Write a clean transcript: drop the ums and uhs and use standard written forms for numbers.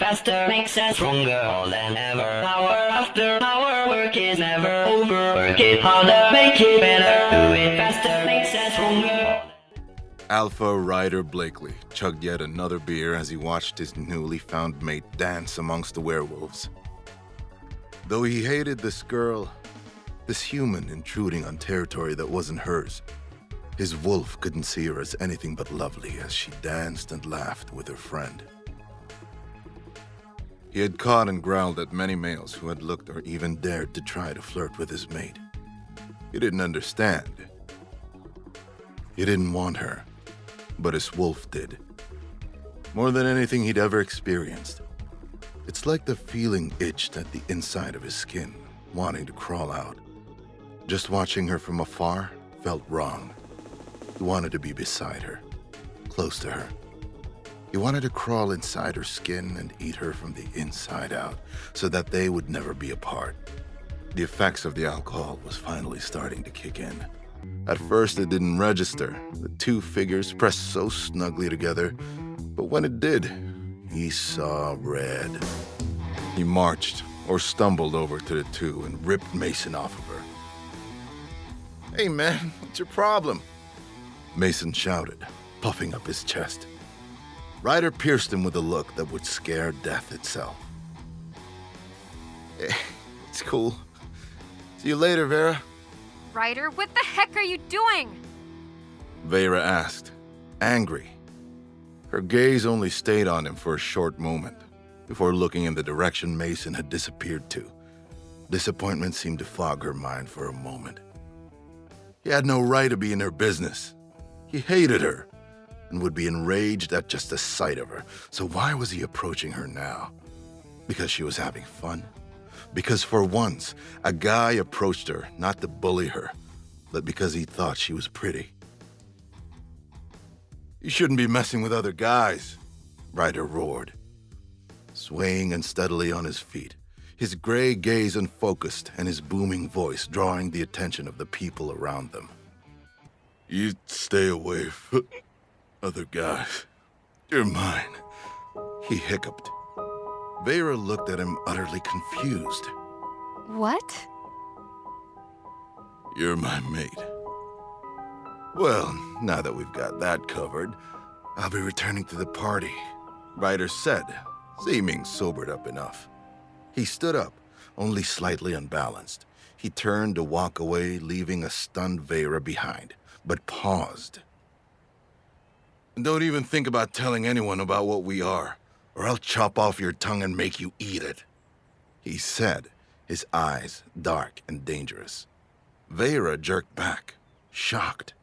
faster, makes us stronger all than ever. Hour after hour, work is never over. Work it harder, make it better. Do it faster, makes us stronger. Alpha Ryder Blakely chugged yet another beer as he watched his newly found mate dance amongst the werewolves. Though he hated this girl, this human intruding on territory that wasn't hers, his wolf couldn't see her as anything but lovely as she danced and laughed with her friend. He had caught and growled at many males who had looked or even dared to try to flirt with his mate. He didn't understand. He didn't want her, but his wolf did. More than anything he'd ever experienced. It's like the feeling itched at the inside of his skin, wanting to crawl out. Just watching her from afar felt wrong. He wanted to be beside her, close to her. He wanted to crawl inside her skin and eat her from the inside out, so that they would never be apart. The effects of the alcohol was finally starting to kick in. At first it didn't register, the two figures pressed so snugly together, but when it did, he saw red. He marched or stumbled over to the two and ripped Mason off of her. "Hey man, what's your problem?" Mason shouted, puffing up his chest. Ryder pierced him with a look that would scare death itself. "Hey, it's cool. See you later, Vera." Ryder, what the heck are you doing? Vera asked, angry. Her gaze only stayed on him for a short moment, before looking in the direction Mason had disappeared to. Disappointment seemed to fog her mind for a moment. He had no right to be in her business. He hated her, and would be enraged at just the sight of her. So why was he approaching her now? Because she was having fun? Because for once, a guy approached her not to bully her, but because he thought she was pretty. "You shouldn't be messing with other guys," Ryder roared. Swaying unsteadily on his feet, his gray gaze unfocused and his booming voice drawing the attention of the people around them. "You stay away from other guys. You're mine," he hiccuped. Vera looked at him utterly confused. What? "You're my mate." "Well, now that we've got that covered, I'll be returning to the party," Ryder said, seeming sobered up enough. He stood up, only slightly unbalanced. He turned to walk away, leaving a stunned Vera behind, but paused. "Don't even think about telling anyone about what we are, or I'll chop off your tongue and make you eat it," he said, his eyes dark and dangerous. Vera jerked back, shocked.